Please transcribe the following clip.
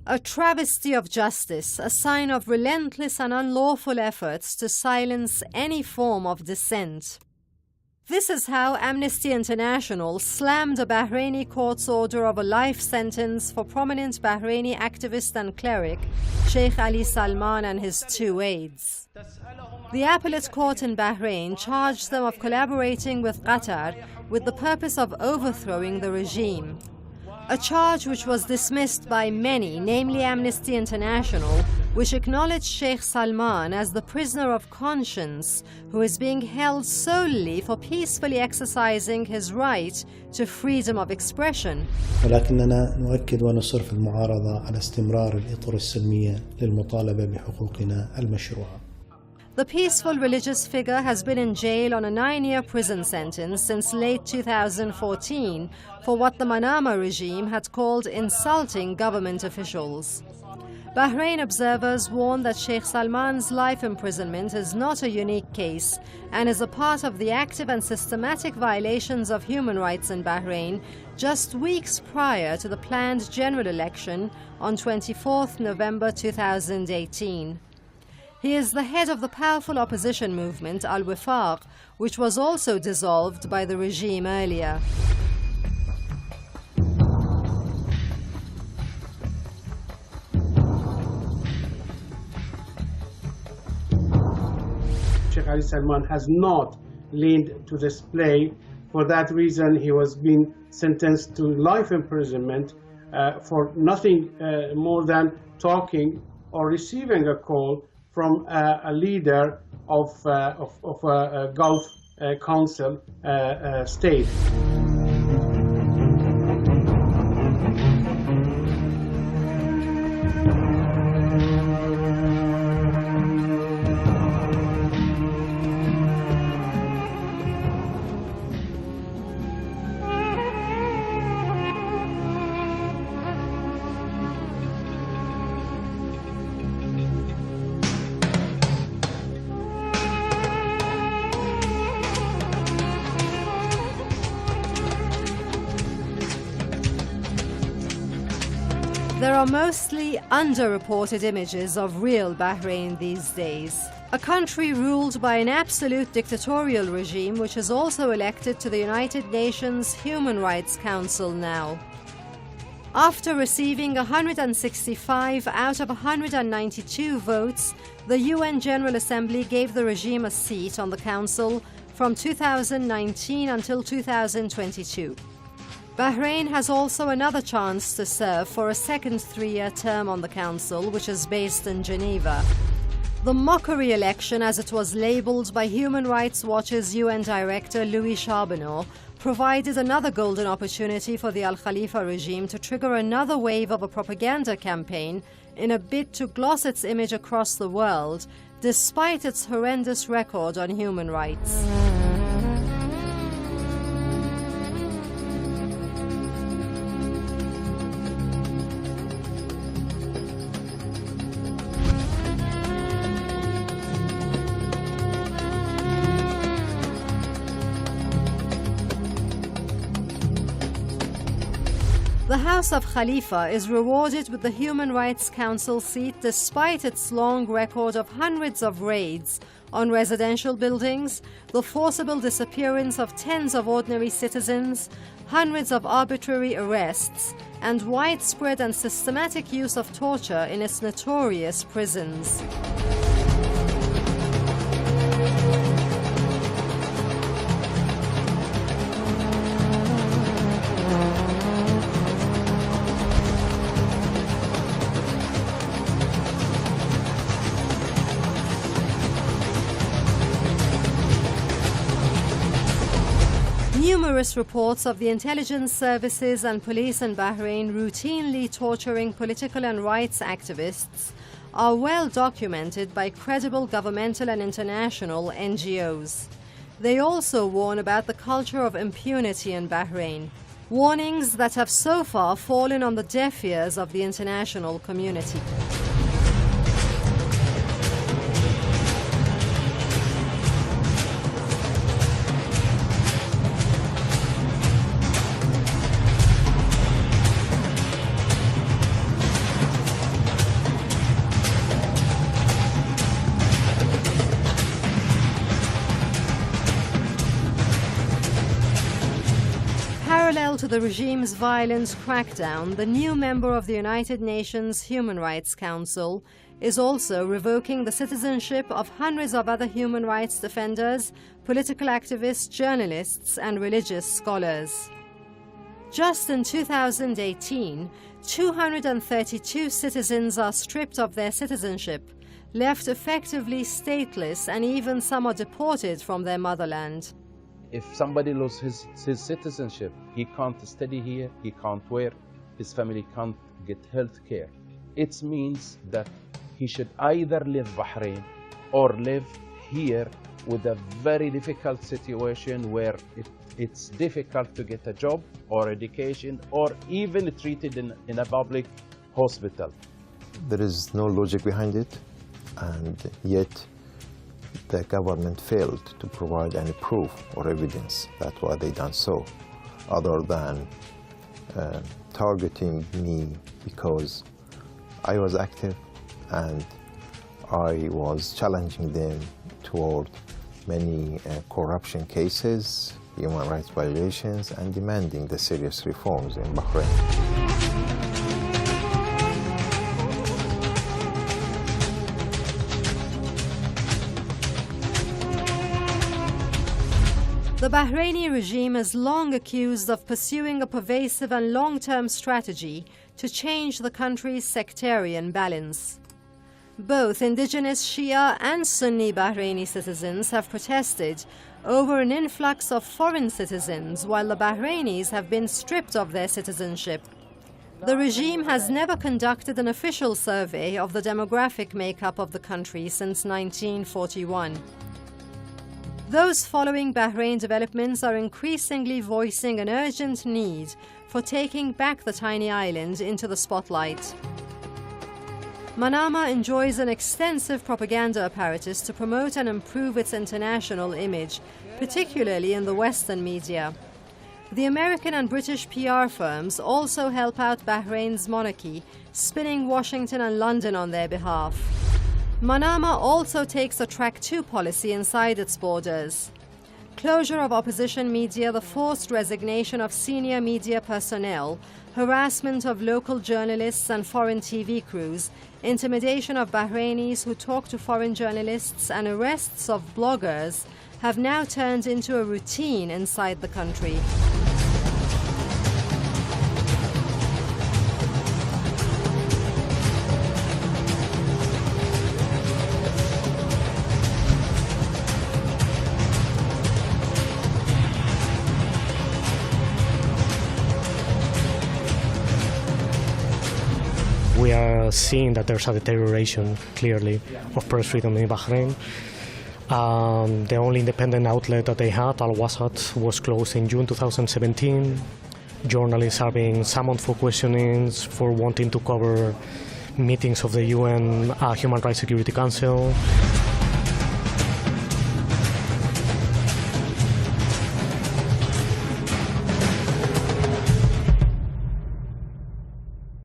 A travesty of justice, a sign of relentless and unlawful efforts to silence any form of dissent. This is how Amnesty International slammed a Bahraini court's order of a life sentence for prominent Bahraini activist and cleric Sheikh Ali Salman and his 2 aides. The appellate court in Bahrain charged them of collaborating with Qatar with the purpose of overthrowing the regime. A charge which was dismissed by many, namely Amnesty International, which acknowledged Sheikh Salman as the prisoner of conscience who is being held solely for peacefully exercising his right to freedom of expression. ولكننا نؤكد ونصر في المعارضة على استمرار الإطر السلمية للمطالبة بحقوقنا المشروعة. The peaceful religious figure has been in jail on a 9-year prison sentence since late 2014 for what the Manama regime had called insulting government officials. Bahrain observers warn that Sheikh Salman's life imprisonment is not a unique case and is a part of the active and systematic violations of human rights in Bahrain just weeks prior to the planned general election on 24 November 2018. He is the head of the powerful opposition movement Al-Wifaq, which was also dissolved by the regime earlier. Sheikh Ali Salman has not leaned to this play. For that reason, he was being sentenced to life imprisonment for nothing more than talking or receiving a call from a leader of a Gulf Council state. There are mostly underreported images of real Bahrain these days. A country ruled by an absolute dictatorial regime which is also elected to the United Nations Human Rights Council now. After receiving 165 out of 192 votes, the UN General Assembly gave the regime a seat on the council from 2019 until 2022. Bahrain has also another chance to serve for a second 3-year term on the council, which is based in Geneva. The mockery election, as it was labeled by Human Rights Watch's UN Director Louis Charbonneau, provided another golden opportunity for the Al Khalifa regime to trigger another wave of a propaganda campaign in a bid to gloss its image across the world, despite its horrendous record on human rights. The House of Khalifa is rewarded with the Human Rights Council seat despite its long record of hundreds of raids on residential buildings, the forcible disappearance of tens of ordinary citizens, hundreds of arbitrary arrests, and widespread and systematic use of torture in its notorious prisons. Numerous reports of the intelligence services and police in Bahrain routinely torturing political and rights activists are well documented by credible governmental and international NGOs. They also warn about the culture of impunity in Bahrain, warnings that have so far fallen on the deaf ears of the international community. to the regime's violent crackdown, the new member of the United Nations Human Rights Council is also revoking the citizenship of hundreds of other human rights defenders, political activists, journalists, and religious scholars. Just in 2018, 232 citizens are stripped of their citizenship, left effectively stateless, and even some are deported from their motherland. If somebody loses his citizenship, he can't study here, he can't work, his family can't get health care. It means that he should either leave Bahrain or live here with a very difficult situation where it's difficult to get a job or education or even treated in a public hospital. There is no logic behind it, and yet the government failed to provide any proof or evidence that why they done so, other than targeting me because I was active and I was challenging them toward many corruption cases, human rights violations, and demanding the serious reforms in Bahrain. The Bahraini regime is long accused of pursuing a pervasive and long-term strategy to change the country's sectarian balance. Both indigenous Shia and Sunni Bahraini citizens have protested over an influx of foreign citizens, while the Bahrainis have been stripped of their citizenship. The regime has never conducted an official survey of the demographic makeup of the country since 1941. Those following Bahrain developments are increasingly voicing an urgent need for taking back the tiny island into the spotlight. Manama enjoys an extensive propaganda apparatus to promote and improve its international image, particularly in the Western media. The American and British PR firms also help out Bahrain's monarchy, spinning Washington and London on their behalf. Manama also takes a Track 2 policy inside its borders. Closure of opposition media, the forced resignation of senior media personnel, harassment of local journalists and foreign TV crews, intimidation of Bahrainis who talk to foreign journalists, and arrests of bloggers have now turned into a routine inside the country. We are seeing that there's a deterioration, clearly, of press freedom in Bahrain. The only independent outlet that they had, Al-Wasat, was closed in June 2017. Journalists are being summoned for questionings for wanting to cover meetings of the UN Human Rights Security Council.